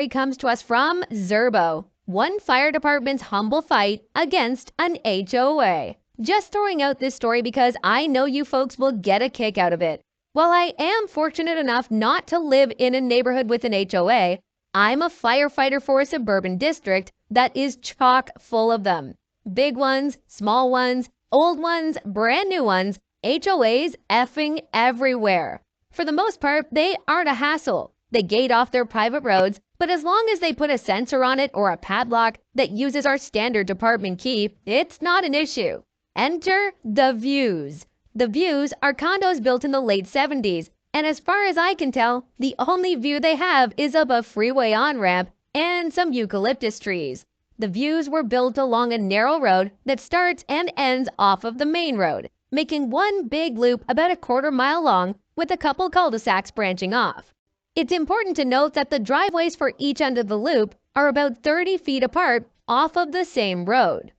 It comes to us from Zerbo, one fire department's humble fight against an HOA. Just throwing out this story because I know you folks will get a kick out of it. While I am fortunate enough not to live in a neighborhood with an HOA, I'm a firefighter for a suburban district that is chock full of them. Big ones, small ones, old ones, brand new ones, HOAs effing everywhere. For the most part, they aren't a hassle. They gate off their private roads, but as long as they put a sensor on it or a padlock that uses our standard department key, it's not an issue. Enter the Views. The Views are condos built in the late 70s, and as far as I can tell, the only view they have is of a freeway on-ramp and some eucalyptus trees. The Views were built along a narrow road that starts and ends off of the main road, making one big loop about a quarter-mile long with a couple cul-de-sacs branching off. It's important to note that the driveways for each end of the loop are about 30 feet apart off of the same road.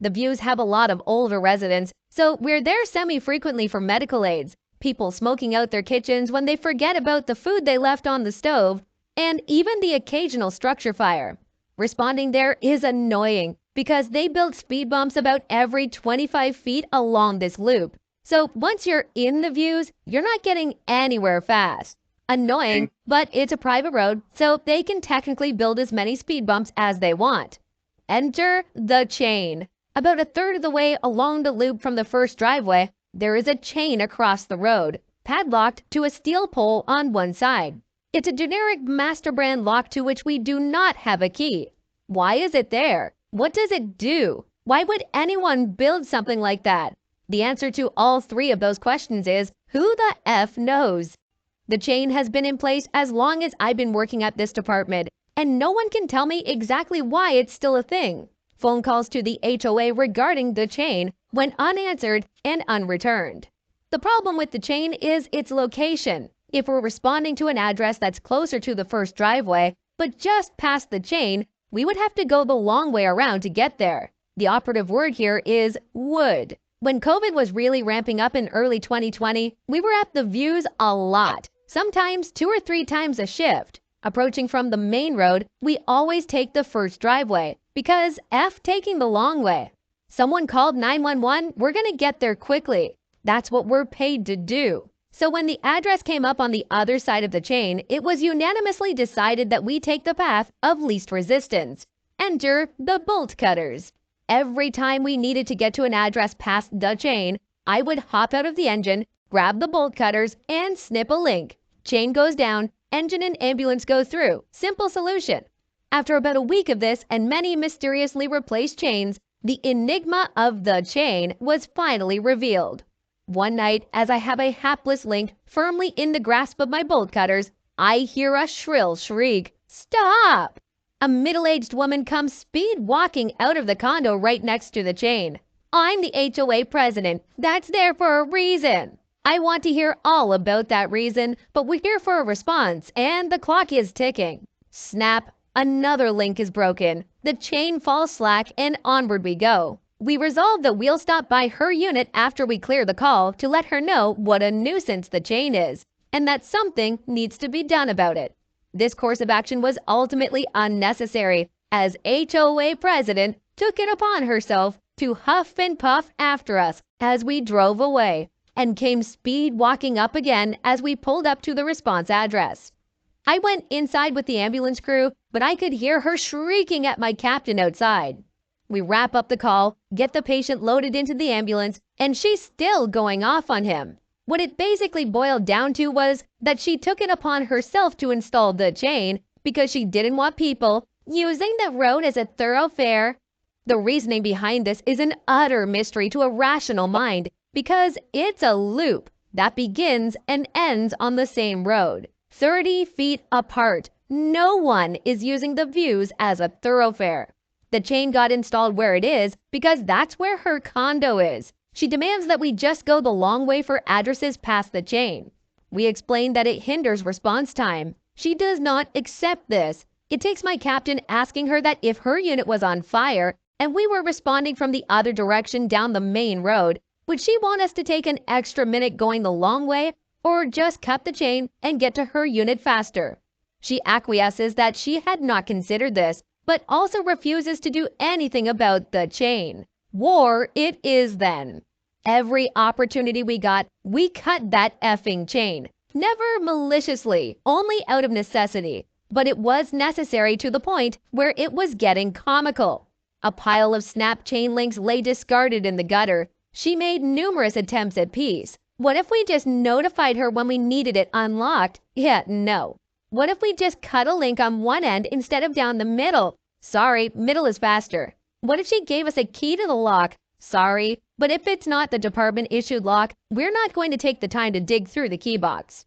The Views have a lot of older residents, so we're there semi-frequently for medical aids, people smoking out their kitchens when they forget about the food they left on the stove, and even the occasional structure fire. Responding there is annoying because they built speed bumps about every 25 feet along this loop. So once you're in the Views, you're not getting anywhere fast. Annoying, but it's a private road, so they can technically build as many speed bumps as they want. Enter the chain. About a third of the way along the loop from the first driveway, there is a chain across the road, padlocked to a steel pole on one side. It's a generic master brand lock to which we do not have a key. Why is it there? What does it do? Why would anyone build something like that? The answer to all three of those questions is, who the F knows? The chain has been in place as long as I've been working at this department, and no one can tell me exactly why it's still a thing. Phone calls to the HOA regarding the chain went unanswered and unreturned. The problem with the chain is its location. If we're responding to an address that's closer to the first driveway, but just past the chain, we would have to go the long way around to get there. The operative word here is would. When COVID was really ramping up in early 2020, we were at the Views a lot, sometimes 2 or 3 times a shift. Approaching from the main road, we always take the first driveway, because F taking the long way. Someone called 911, we're gonna get there quickly. That's what we're paid to do. So when the address came up on the other side of the chain, it was unanimously decided that we take the path of least resistance. Enter the bolt cutters. Every time we needed to get to an address past the chain, I would hop out of the engine, grab the bolt cutters, and snip a link. Chain goes down, engine and ambulance go through. Simple solution. After about a week of this and many mysteriously replaced chains, the enigma of the chain was finally revealed. One night, as I have a hapless link firmly in the grasp of my bolt cutters, I hear a shrill shriek. Stop! A middle-aged woman comes speed walking out of the condo right next to the chain. I'm the HOA president. That's there for a reason. I want to hear all about that reason, but we're here for a response, and the clock is ticking. Snap! Another link is broken. The chain falls slack, and onward we go. We resolve that we'll stop by her unit after we clear the call to let her know what a nuisance the chain is, and that something needs to be done about it. This course of action was ultimately unnecessary, as HOA president took it upon herself to huff and puff after us as we drove away, and came speed walking up again as we pulled up to the response address. I went inside with the ambulance crew, but I could hear her shrieking at my captain outside. We wrap up the call, get the patient loaded into the ambulance, and she's still going off on him. What it basically boiled down to was that she took it upon herself to install the chain because she didn't want people using the road as a thoroughfare. The reasoning behind this is an utter mystery to a rational mind because it's a loop that begins and ends on the same road, 30 feet apart. No one is using the Views as a thoroughfare. The chain got installed where it is because that's where her condo is. She demands that we just go the long way for addresses past the chain. We explain that it hinders response time. She does not accept this. It takes my captain asking her that if her unit was on fire and we were responding from the other direction down the main road, would she want us to take an extra minute going the long way or just cut the chain and get to her unit faster? She acquiesces that she had not considered this, but also refuses to do anything about the chain. War it is then. Every opportunity we got, we cut that effing chain. Never maliciously, only out of necessity. But it was necessary to the point where it was getting comical. A pile of snap chain links lay discarded in the gutter. She made numerous attempts at peace. What if we just notified her when we needed it unlocked? Yeah, no. What if we just cut a link on one end instead of down the middle? Sorry, middle is faster. What if she gave us a key to the lock? Sorry, but if it's not the department-issued lock, we're not going to take the time to dig through the key box.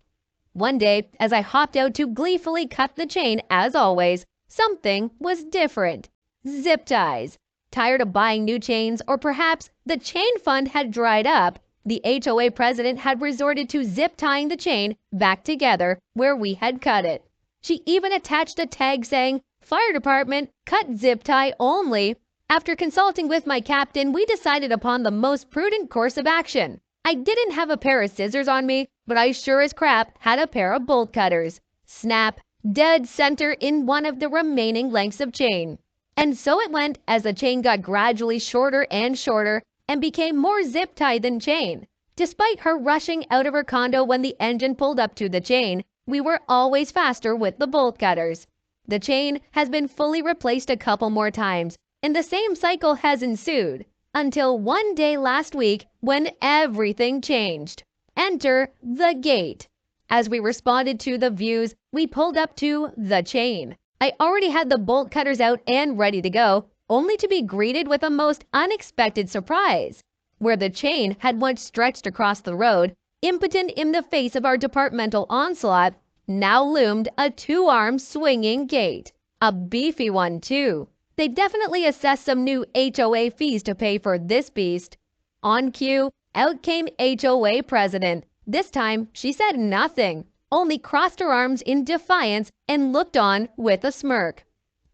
One day, as I hopped out to gleefully cut the chain, as always, something was different. Zip ties. Tired of buying new chains, or perhaps the chain fund had dried up, the HOA president had resorted to zip tying the chain back together where we had cut it. She even attached a tag saying, "Fire Department, cut zip tie only." After consulting with my captain, we decided upon the most prudent course of action. I didn't have a pair of scissors on me, but I sure as crap had a pair of bolt cutters. Snap, dead center in one of the remaining lengths of chain. And so it went as the chain got gradually shorter and shorter and became more zip tie than chain. Despite her rushing out of her condo when the engine pulled up to the chain, we were always faster with the bolt cutters. The chain has been fully replaced a couple more times, and the same cycle has ensued, until one day last week when everything changed. Enter the gate. As we responded to the views, we pulled up to the chain. I already had the bolt cutters out and ready to go, only to be greeted with a most unexpected surprise. Where the chain had once stretched across the road, impotent in the face of our departmental onslaught, now loomed a two-armed swinging gate. A beefy one, too. They definitely assessed some new HOA fees to pay for this beast. On cue, out came HOA president. This time, she said nothing, only crossed her arms in defiance and looked on with a smirk.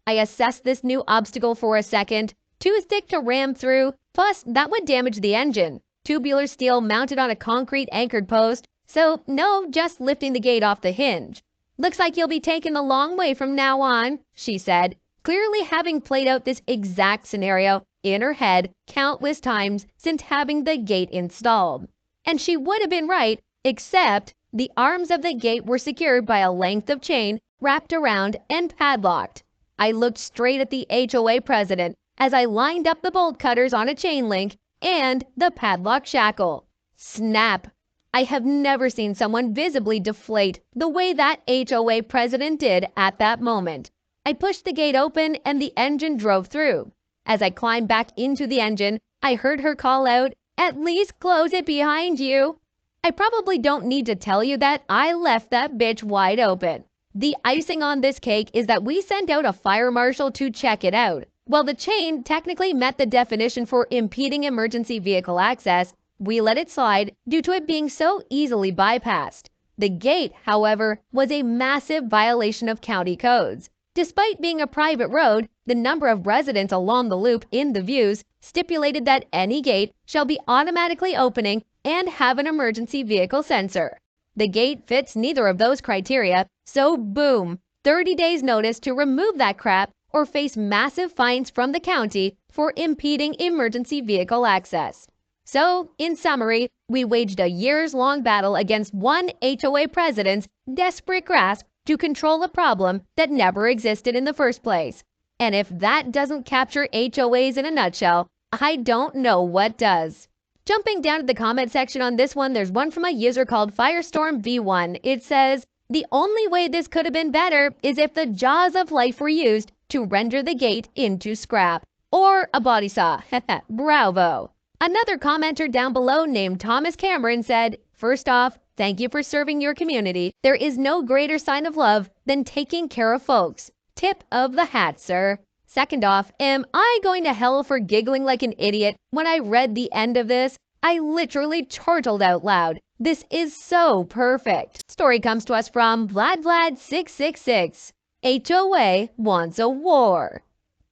I assessed this new obstacle for a second. Too thick to ram through, plus that would damage the engine. Tubular steel mounted on a concrete anchored post, so no just lifting the gate off the hinge. "Looks like you'll be taking the long way from now on," she said, clearly having played out this exact scenario in her head countless times since having the gate installed. And she would have been right, except the arms of the gate were secured by a length of chain wrapped around and padlocked. I looked straight at the HOA president as I lined up the bolt cutters on a chain link and the padlock shackle. Snap! I have never seen someone visibly deflate the way that HOA president did at that moment. I pushed the gate open and the engine drove through. As I climbed back into the engine, I heard her call out, "At least close it behind you." I probably don't need to tell you that I left that bitch wide open. The icing on this cake is that we sent out a fire marshal to check it out. While the chain technically met the definition for impeding emergency vehicle access, we let it slide due to it being so easily bypassed. The gate, however, was a massive violation of county codes. Despite being a private road, the number of residents along the loop in the views stipulated that any gate shall be automatically opening and have an emergency vehicle sensor. The gate fits neither of those criteria, so boom, 30 days notice to remove that crap or face massive fines from the county for impeding emergency vehicle access. So, in summary, we waged a years-long battle against one HOA president's desperate grasp to control a problem that never existed in the first place. And if that doesn't capture HOAs in a nutshell, I don't know what does. Jumping down to the comment section on this one, there's one from a user called Firestorm V1. It says, "The only way this could have been better is if the jaws of life were used to render the gate into scrap. Or a body saw." Bravo. Another commenter down below named Thomas Cameron said, "First off, thank you for serving your community. There is no greater sign of love than taking care of folks. Tip of the hat, sir." Second off, am I going to hell for giggling like an idiot when I read the end of this? I literally chortled out loud. This is so perfect. Story comes to us from Vlad666. HOA wants a war.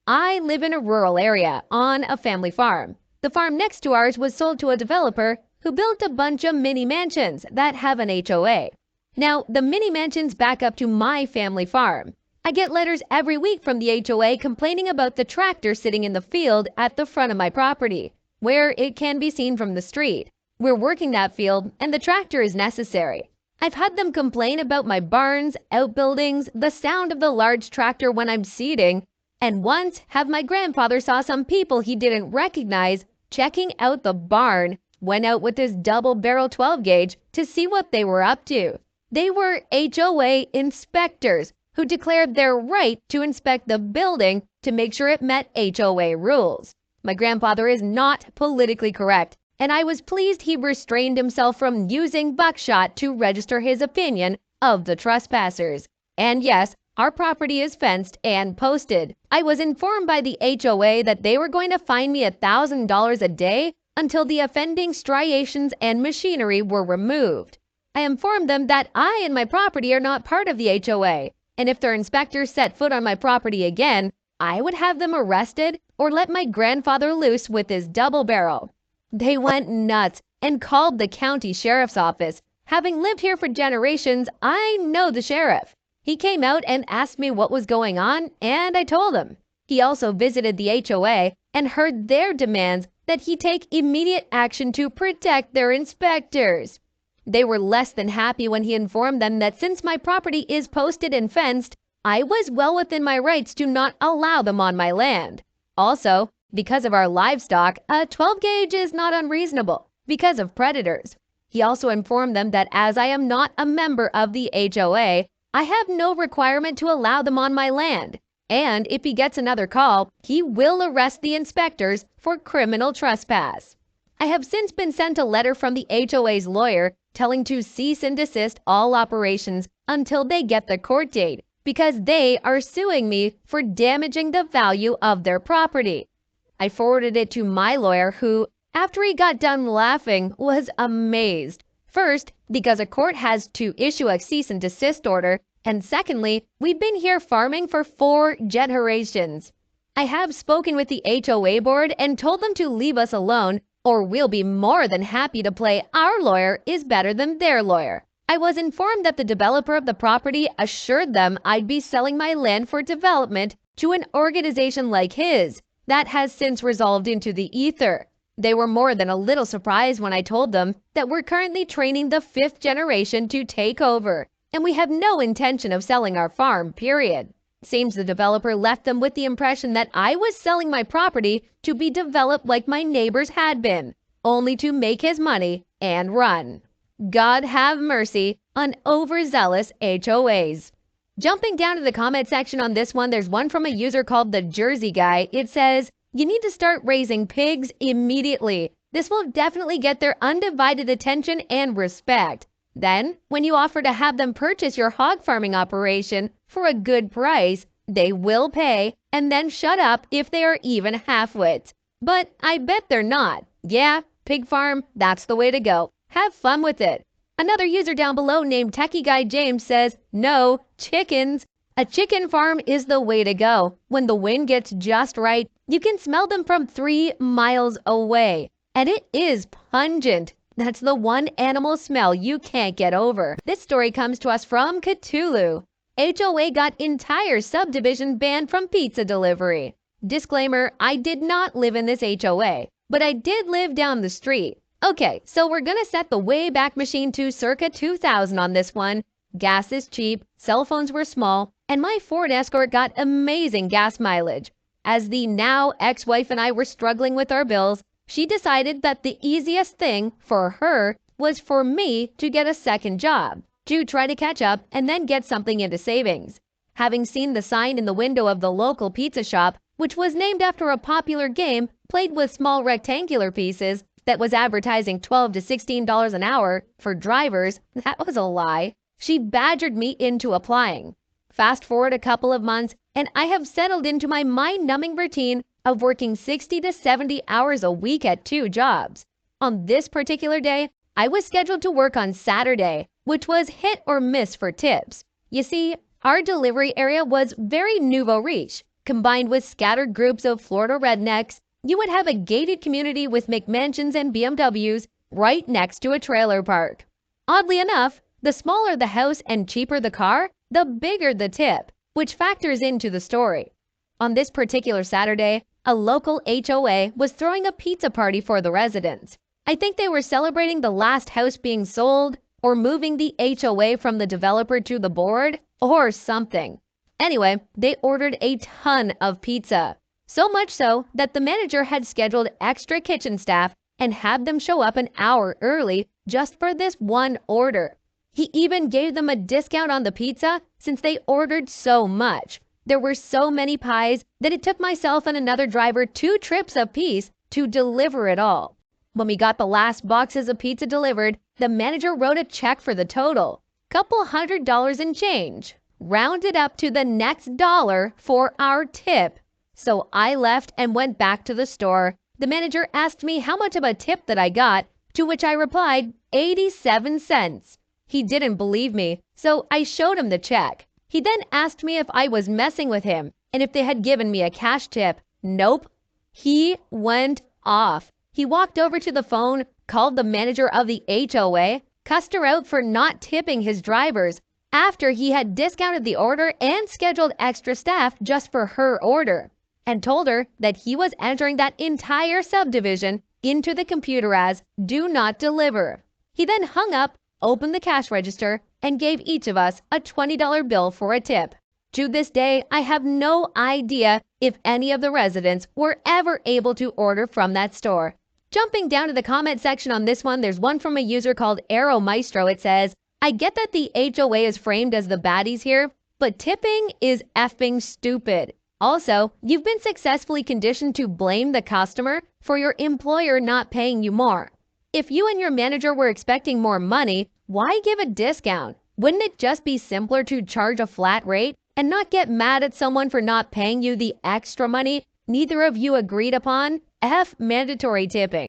I live in a rural area on a family farm. The farm next to ours was sold to a developer who built a bunch of mini mansions that have an HOA. Now, the mini mansions back up to my family farm. I get letters every week from the HOA complaining about the tractor sitting in the field at the front of my property, where it can be seen from the street. We're working that field, and the tractor is necessary. I've had them complain about my barns, outbuildings, the sound of the large tractor when I'm seeding, and once have my grandfather saw some people he didn't recognize checking out the barn, went out with his double-barrel 12-gauge to see what they were up to. They were HOA inspectors who declared their right to inspect the building to make sure it met HOA rules. My grandfather is not politically correct, and I was pleased he restrained himself from using buckshot to register his opinion of the trespassers. And yes, our property is fenced and posted. I was informed by the HOA that they were going to fine me $1,000 a day until the offending striations and machinery were removed. I informed them that I and my property are not part of the HOA, and if their inspectors set foot on my property again, I would have them arrested or let my grandfather loose with his double barrel. They went nuts and called the county sheriff's office. Having lived here for generations, I know the sheriff. He came out and asked me what was going on, and I told him. He also visited the HOA and heard their demands that he take immediate action to protect their inspectors. They were less than happy when he informed them that since my property is posted and fenced, I was well within my rights to not allow them on my land. Also, because of our livestock, a 12-gauge is not unreasonable because of predators. He also informed them that as I am not a member of the HOA, I have no requirement to allow them on my land. And if he gets another call, he will arrest the inspectors for criminal trespass. I have since been sent a letter from the HOA's lawyer telling to cease and desist all operations until they get the court date because they are suing me for damaging the value of their property. I forwarded it to my lawyer who, after he got done laughing, was amazed. First, because a court has to issue a cease and desist order, and secondly, we've been here farming for 4 generations. I have spoken with the HOA board and told them to leave us alone, or we'll be more than happy to play our lawyer is better than their lawyer. I was informed that the developer of the property assured them I'd be selling my land for development to an organization like his. That has since resolved into the ether. They were more than a little surprised when I told them that we're currently training the 5th generation to take over, and we have no intention of selling our farm, period. Seems the developer left them with the impression that I was selling my property to be developed like my neighbors had been, only to make his money and run. God have mercy on overzealous HOAs. Jumping down to the comment section on this one, there's one from a user called the Jersey Guy. It says, you need to start raising pigs immediately. This will definitely get their undivided attention and respect. Then, when you offer to have them purchase your hog farming operation for a good price, they will pay and then shut up if they are even half-wits. But I bet they're not. Yeah, pig farm, that's the way to go. Have fun with it. Another user down below named Techie Guy James says, no, chickens. A chicken farm is the way to go. When the wind gets just right, you can smell them from 3 miles away. And it is pungent. That's the one animal smell you can't get over. This story comes to us from Cthulhu. HOA got entire subdivision banned from pizza delivery. Disclaimer, I did not live in this HOA, but I did live down the street. Okay, so we're gonna set the Wayback Machine to circa 2000 on this one. Gas is cheap, cell phones were small, and my Ford Escort got amazing gas mileage. As the now ex-wife and I were struggling with our bills, she decided that the easiest thing for her was for me to get a second job, to try to catch up and then get something into savings. Having seen the sign in the window of the local pizza shop, which was named after a popular game played with small rectangular pieces, that was advertising $12 to $16 an hour for drivers, that was a lie. She badgered me into applying. Fast forward a couple of months, and I have settled into my mind-numbing routine of working 60 to 70 hours a week at 2 jobs. On this particular day, I was scheduled to work on Saturday, which was hit or miss for tips. You see, our delivery area was very nouveau riche. Combined with scattered groups of Florida rednecks, you would have a gated community with McMansions and BMWs right next to a trailer park. Oddly enough, The smaller the house and cheaper the car, the bigger the tip, which factors into the story. On this particular Saturday, a local HOA was throwing a pizza party for the residents. I think they were celebrating the last house being sold, or moving the HOA from the developer to the board, or something. Anyway, they ordered a ton of pizza. So much so that the manager had scheduled extra kitchen staff and had them show up an hour early just for this one order. He even gave them a discount on the pizza since they ordered so much. There were so many pies that it took myself and another driver 2 trips apiece to deliver it all. When we got the last boxes of pizza delivered, the manager wrote a check for the total, couple $100 in change, rounded up to the next dollar for our tip. So I left and went back to the store. The manager asked me how much of a tip that I got, to which I replied 87 cents. He didn't believe me, so I showed him the check. He then asked me if I was messing with him and if they had given me a cash tip. Nope. He went off. He walked over to the phone, called the manager of the HOA, cussed her out for not tipping his drivers after he had discounted the order and scheduled extra staff just for her order, and told her that he was entering that entire subdivision into the computer as "do not deliver." He then hung up, opened the cash register, and gave each of us a $20 bill for a tip. To this day, I have no idea if any of the residents were ever able to order from that store. Jumping down to the comment section on this one, there's one from a user called Aero Maestro. It says, I get that the HOA is framed as the baddies here, but tipping is effing stupid. Also, you've been successfully conditioned to blame the customer for your employer not paying you more. If you and your manager were expecting more money, why give a discount? Wouldn't it just be simpler to charge a flat rate and not get mad at someone for not paying you the extra money neither of you agreed upon? F mandatory tipping.